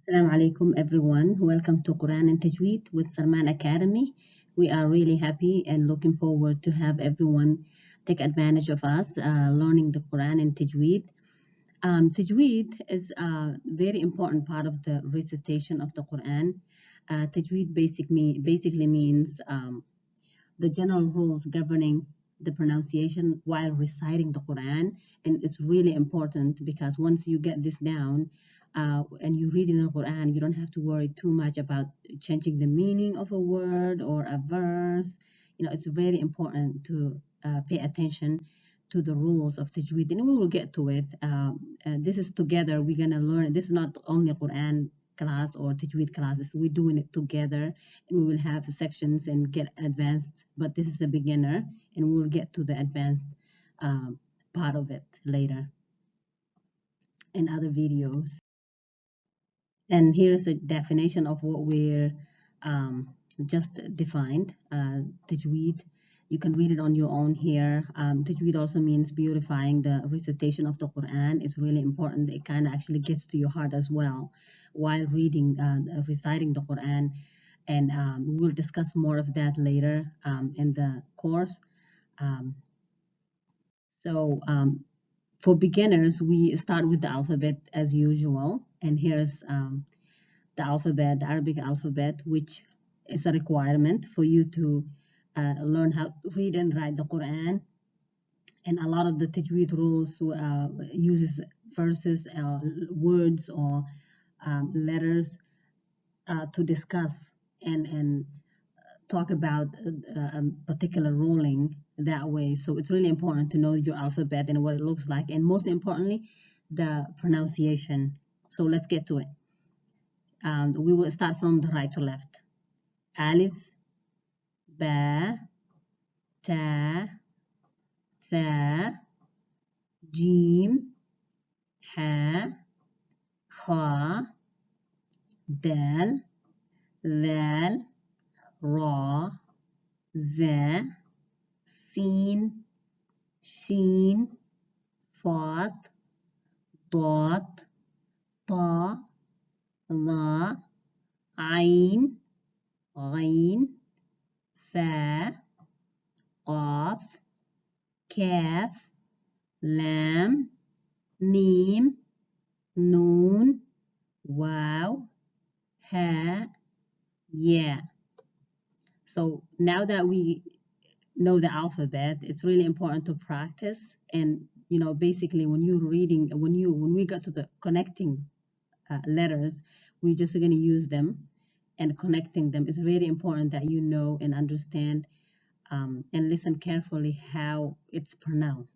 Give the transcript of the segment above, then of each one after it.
Assalamu alaikum everyone. Welcome to Quran and Tajweed with Sarmaan Academy. We are really happy and looking forward to have everyone take advantage of us learning the Quran and Tajweed. Tajweed is a very important part of the recitation of the Quran. Tajweed basically means the general rules governing the pronunciation while reciting the Quran. And it's really important because once you get this down and you read in the Quran, you don't have to worry too much about changing the meaning of a word or a verse. It's very important to pay attention to the rules of Tajweed, and we will get to it. This is together, we're going to learn. This is not only Quran class or Tajweed classes. We're doing it together, and we will have sections and get advanced, but this is a beginner, and we will get to the advanced part of it later in other videos. And here is a definition of what we're just defined. Tajweed, you can read it on your own here. Tajweed also means beautifying the recitation of the Quran. It's really important. It kind of actually gets to your heart as well while reading, reciting the Quran. And we'll discuss more of that later in the course. For beginners, we start with the alphabet as usual. And here's the alphabet, the Arabic alphabet, which is a requirement for you to learn how to read and write the Quran. And a lot of the Tajweed rules uses verses, words, or letters to discuss and talk about a particular ruling that way. So it's really important to know your alphabet and what it looks like, and most importantly, the pronunciation. So let's get to it. We will start from the right to left. Alif, Ba, Ta, Tha, Jim, Ha, Kha, Dal, Dhal, Ra, Za, Sin, Shin, Fat, Dot, Ta, Dha, Ain, Ghain, Fa, Qaf, Kaf, Lam, Mim, Noon, Waw, Ha, Ya. So now that we know the alphabet, it's really important to practice. And basically when you're reading, when we got to the connecting letters, we're just going to use them, and connecting them is very important that you know and understand and listen carefully how it's pronounced.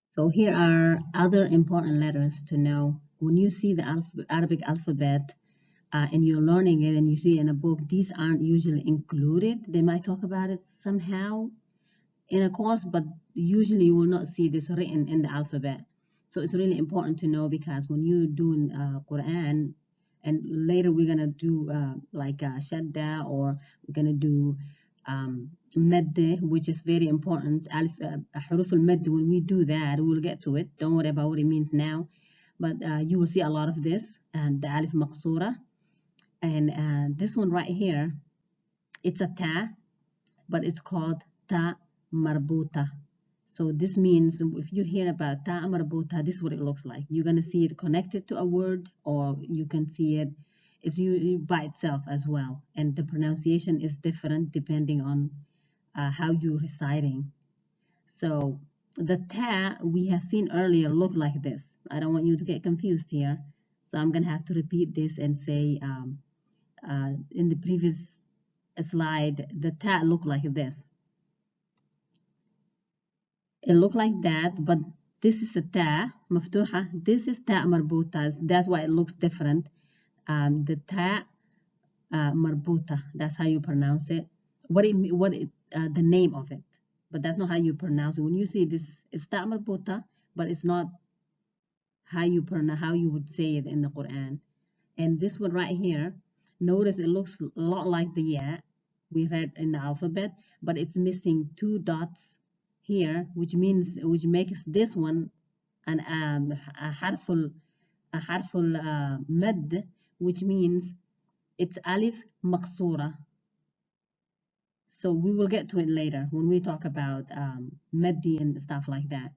So here are other important letters to know. When you see the Arabic alphabet and you're learning it and you see it in a book, these aren't usually included. They might talk about it somehow in a course, but usually you will not see this written in the alphabet. So it's really important to know, because when you're doing Quran, and later we're gonna do like shadda, or we're gonna do madde, which is very important. Huruf al-madd, when we do that, we'll get to it. Don't worry about what it means now, but you will see a lot of this, and the alif maqsura. And this one right here, it's a ta, but it's called ta marbuta. So this means if you hear about ta marbuta, this is what it looks like. You're going to see it connected to a word, or you can see it by itself as well. And the pronunciation is different depending on how you're reciting. So the ta we have seen earlier look like this. I don't want you to get confused here. So I'm going to have to repeat this and say in the previous slide, the ta looked like this. It looked like that, but this is a ta maftuha. This is ta marbuta. That's why it looks different. The ta marbuta. That's how you pronounce it. The name of it, but that's not how you pronounce it. When you see this, it's ta marbuta, but it's not how you would say it in the Quran. And this one right here, notice it looks a lot like the ya we read in the alphabet, but it's missing 2 dots here, which makes this one a harful حرف المد, which means it's alif مقصورة. So we will get to it later when we talk about maddi and stuff like that.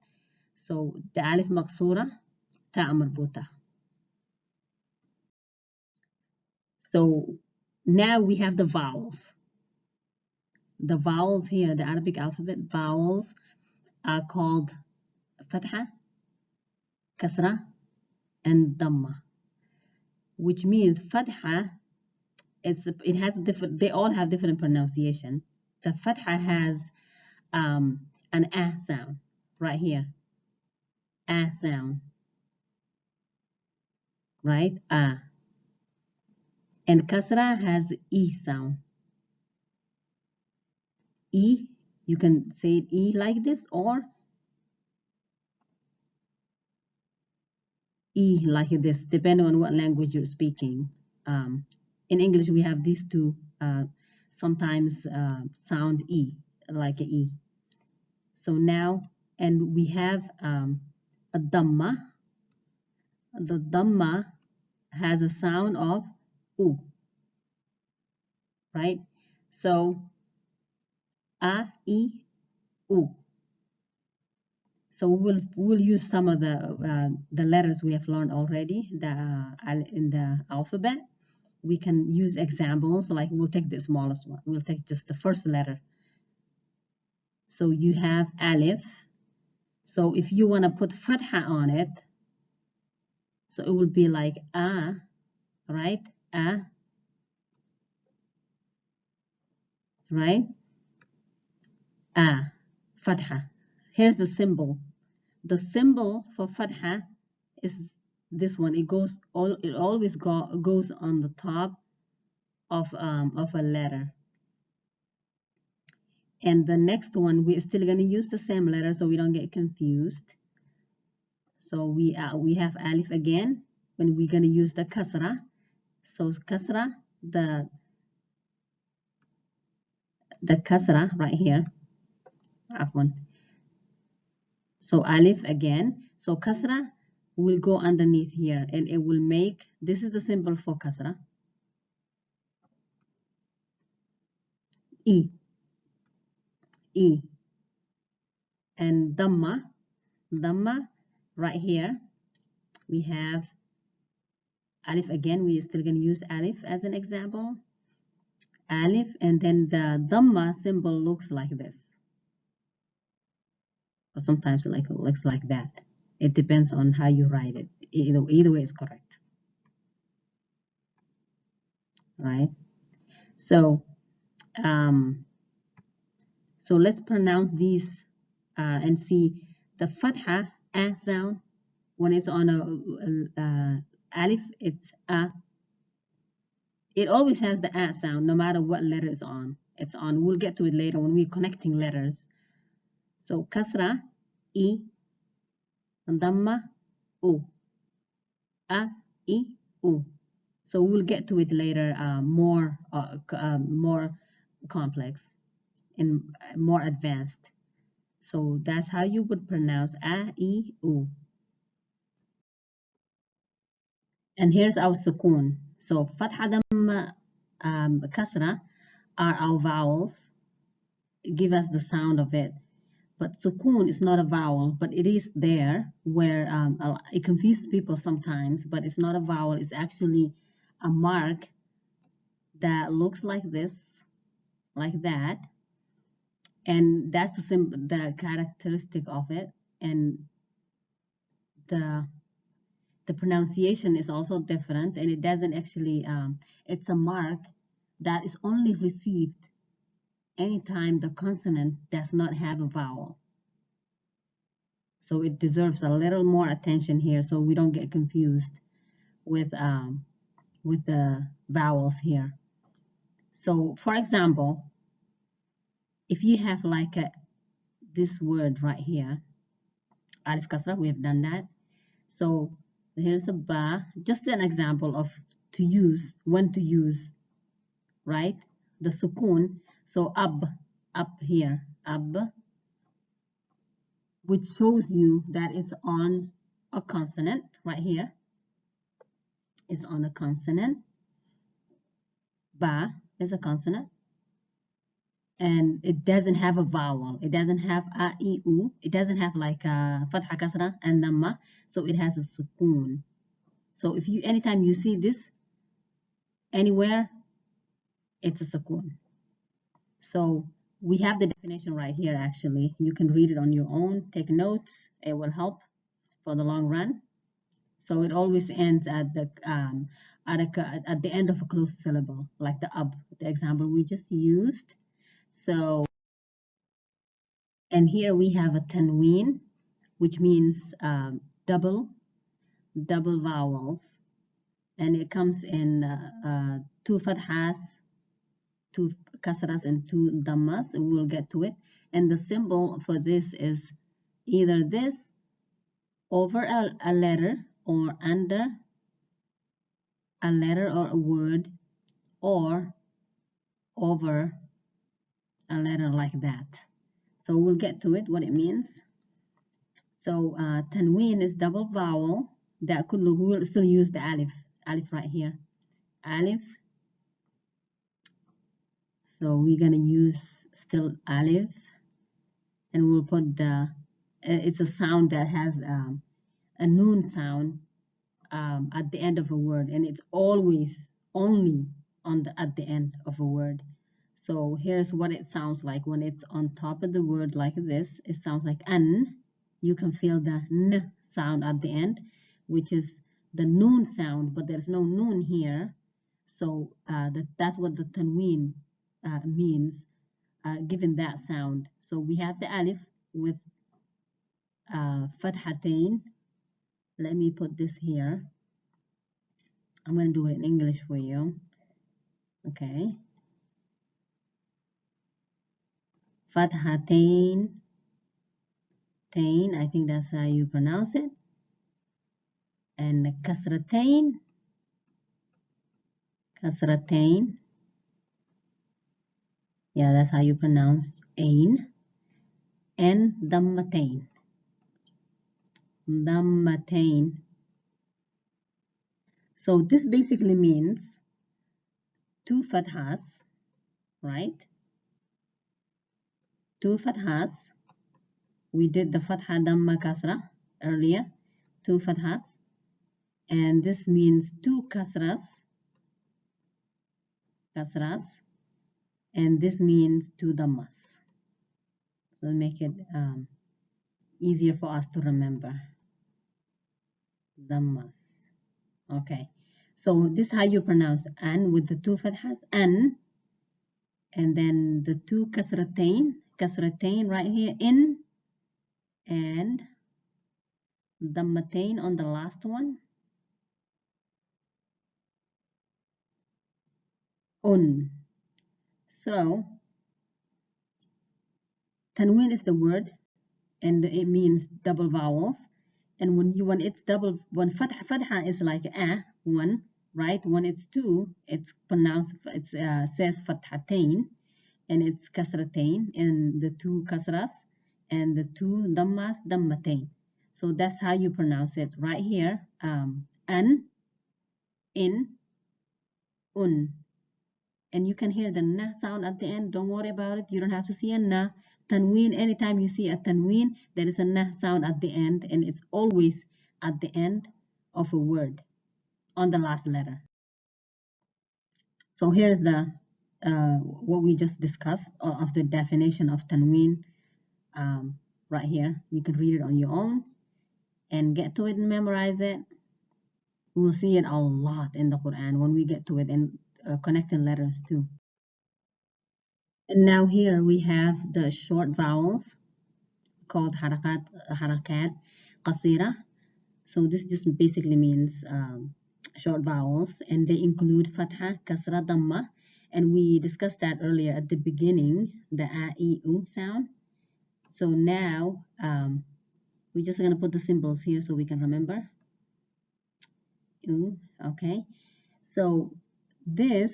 So the alif مقصورة, تاء مربوطة. So now we have the vowels. The vowels here, the Arabic alphabet vowels are called fatha, kasra, and dhamma, which means fatha, it has different, they all have different pronunciation. The fatha has an a sound right here, a sound, right? And kasra has e sound. E, you can say it e like this, or e like this, depending on what language you're speaking. In English, we have these two sometimes sound e, like a e. So now, and we have a dhamma. The dhamma has a sound of u, right? So a, e, u. So we'll use some of the letters we have learned already in the alphabet. We can use examples, like we'll take the smallest one. We'll take just the first letter. So you have alif. So if you want to put fatha on it, so it will be like a, right? A, right? A, fatha. Here's the symbol. The symbol for fatha is this one. It always goes on the top of a letter. And the next one, we're still going to use the same letter so we don't get confused. So we have alif again when we're going to use the kasra. So kasra, the kasra right here. Afwan. So alif again. So kasra will go underneath here, and it will make, this is the symbol for kasra. E. E. And dhamma right here. We have alif again. We're still going to use alif as an example. Alif, and then the dhamma symbol looks like this, or sometimes it looks like that. It depends on how you write it. Either way is correct, right? So so let's pronounce these and see the fatha a sound. When it's on a alif, it's a. It always has the a sound, no matter what letter it's on. We'll get to it later when we're connecting letters. So kasra, e, dhamma, u, a, e, u. So we'll get to it later, more complex and more advanced. So that's how you would pronounce a, e, u. And here's our sukun. So fatha, dhamma, kasra are our vowels. Give us the sound of it. But sukun is not a vowel, but it is there, where it confuses people sometimes, but it's not a vowel. It's actually a mark that looks like this, like that. And that's the characteristic of it. And the pronunciation is also different, and it doesn't actually, it's a mark that is only received anytime the consonant does not have a vowel. So it deserves a little more attention here, so we don't get confused with the vowels here. So for example, if you have like this word right here, alif kasra, we have done that. So here's a ba, just an example of when to use, right? The sukun. So up here, ab, which shows you that it's on a consonant right here. is on a consonant. Ba is a consonant. And it doesn't have a vowel. It doesn't have a, I, u. It doesn't have like a fatha, kasra, and dhamma. So it has a sukun. So if you, anytime you see this anywhere, it's a sukun. So we have the definition right here. Actually, you can read it on your own. Take notes. It will help for the long run. So it always ends at the at the end of a closed syllable, like the ab, the example we just used. So, and here we have a tanween, which means double vowels, and it comes in two fathas, two kasras, and two dhammas. We'll get to it. And the symbol for this is either this over a letter or under a letter or a word, or over a letter like that. So we'll get to it, what it means. So tanween is double vowel. That could look, we'll still use the alif right here. Alif. So we're gonna use still alif, and we'll put the, it's a sound that has a noon sound at the end of a word, and it's always only on the at the end of a word. So here's what it sounds like when it's on top of the word like this. It sounds like an. You can feel the n sound at the end, which is the noon sound, but there's no noon here. So that's what the tanween means, given that sound. So we have the alif with fathatain. Let me put this here. I'm going to do it in English for you. Okay. Fathatain. Tain, I think that's how you pronounce it. And kasratain. Kasratain. Yeah, that's how you pronounce ain. And dhammatain. Dhammatain. So this basically means two fathas, right? Two fathas. We did the fatha dhamma kasra earlier. Two fathas. And this means two kasras. And this means two dhammas. So make it easier for us to remember. Dhammas. Okay. So this is how you pronounce an with the two fathas, an, and then the two kasratain right here, in, and dhammatain on the last one, un. So tanween is the word, and it means double vowels. And when it's double, when fatha is like one, right? When it's two, it's pronounced, it says fathatain, and it's kasratain, and the two kasras, and the two dhammas, dhammatain. So that's how you pronounce it right here. An, in, un. And you can hear the na sound at the end. Don't worry about it. You don't have to see a na. Tanween, anytime you see a tanween, there is a na sound at the end, and it's always at the end of a word on the last letter. So here's the what we just discussed of the definition of tanween right here. You can read it on your own and get to it and memorize it. We'll see it a lot in the Quran when we get to it, and connecting letters too. And now here we have the short vowels called harakat, qasira. So this just basically means short vowels, and they include fatha, kasra, dhamma, and we discussed that earlier at the beginning, the a, I, u sound. So now we're just going to put the symbols here so we can remember. Okay. So this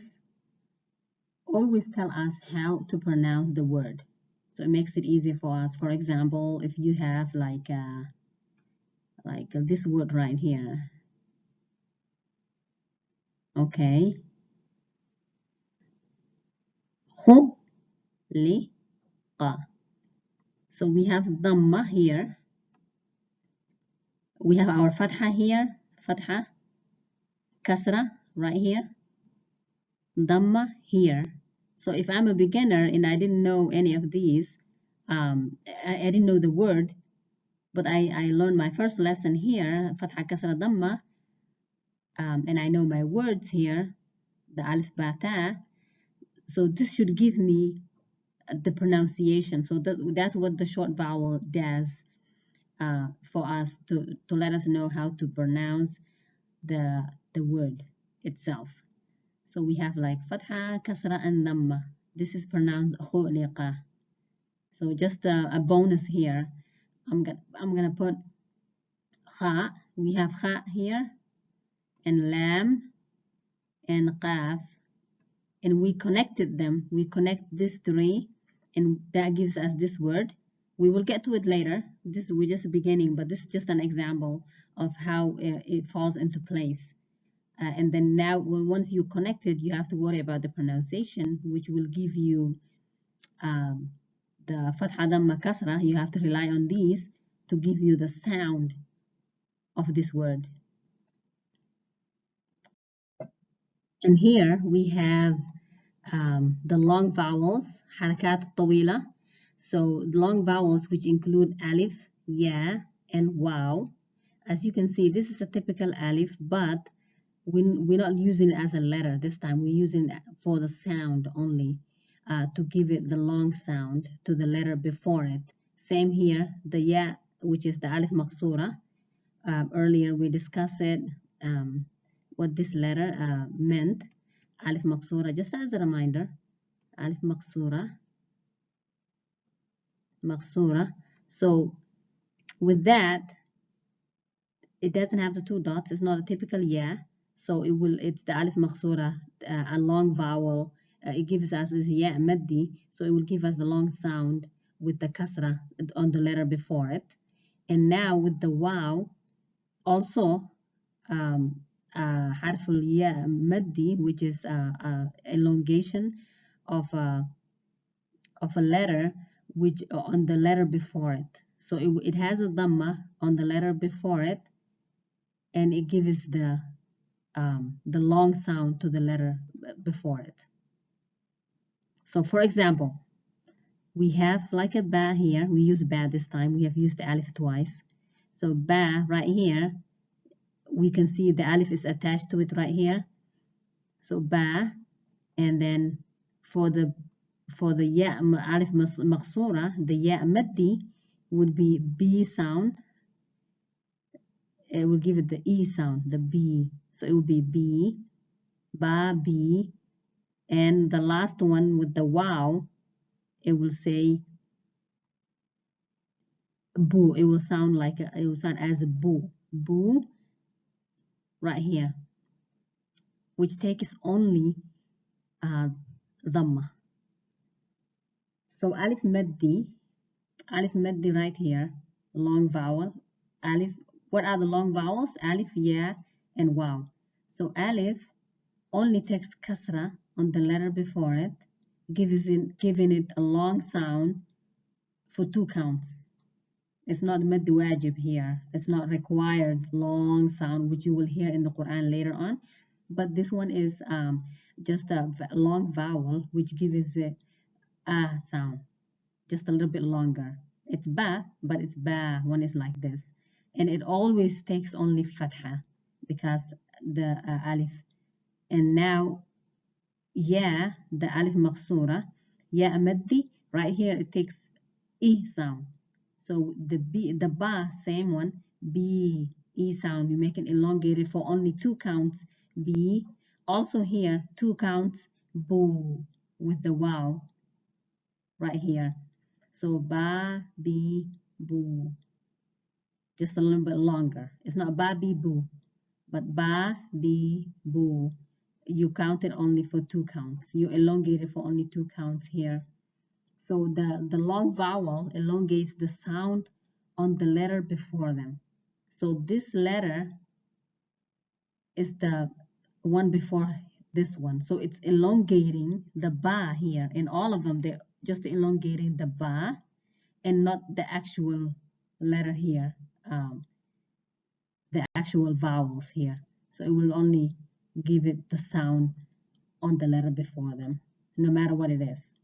always tell us how to pronounce the word. So it makes it easier for us. For example, if you have like this word right here, Okay. خلق. So we have dhamma here. We have our fatha here, fatha, kasra right here, dhamma here. So if I'm a beginner and I didn't know any of these, I didn't know the word, but I learned my first lesson here, fatha, kasra, dhamma, and I know my words here, the alif, ba, ta. So this should give me the pronunciation. So that's what the short vowel does for us to let us know how to pronounce the word itself. So we have like fatha, kasra, and dhamma. This is pronounced khuliqa. So just a bonus here. I'm gonna put kha. We have kha here, and lam, and qaf, and we connected them. We connect these three, and that gives us this word. We will get to it later. We're just beginning, but this is just an example of how it falls into place. And then now, once you connect it, you have to worry about the pronunciation, which will give you the fatha, dhamma, kasra. You have to rely on these to give you the sound of this word. And here we have the long vowels, harakat tawila. So the long vowels, which include alif, ya, and waw. As you can see, this is a typical alif, but we're not using it as a letter this time. We're using it for the sound only, to give it the long sound to the letter before it. Same here, the ya, which is the alif maqsura. Earlier we discussed it, what this letter meant. Alif maqsura, just as a reminder, alif maqsura. So with that, it doesn't have the two dots. It's not a typical ya. So it's the alif maqsura, a long vowel. It gives us this ya maddi. So it will give us the long sound with the kasra on the letter before it. And now with the waw, also حرف الياء مدي, which is elongation of a letter, which on the letter before it. So it has a dhamma on the letter before it, and it gives the long sound to the letter before it. So for example, we have like a ba here. We use ba this time. We have used the alif twice. So ba right here, we can see the alif is attached to it right here. So ba, and then for the ya alif maqsura, the ya maddi would be b sound. It will give it the e sound, the b. So it would be b, ba, b, and the last one with the waw, it will say boo. It will sound like it will sound as a boo, boo, right here, which takes only dhamma. So alif maddi right here, long vowel, alif. What are the long vowels? Alif, ya, and waw. So alif only takes kasra on the letter before it, giving it a long sound for 2 counts. It's not mad wajib here. It's not required long sound, which you will hear in the Quran later on. But this one is just a long vowel, which gives it a sound, just a little bit longer. It's ba, but it's ba when it's like this. And it always takes only fatha because the alif. And now, ya, the alif maqsura, ya maddi, right here it takes e sound. So the ba, same one, b, e sound, we make it elongated for only 2 counts, b. Also here, 2 counts, boo, with the waw right here. So ba, bi, boo, just a little bit longer. It's not ba, bi, boo, but ba, bi, boo. You count it only for 2 counts. You elongate it for only 2 counts here. So the long vowel elongates the sound on the letter before them. So this letter is the one before this one. So it's elongating the ba here. In all of them, they're just elongating the ba and not the actual letter here, the actual vowels here. So it will only give it the sound on the letter before them, no matter what it is.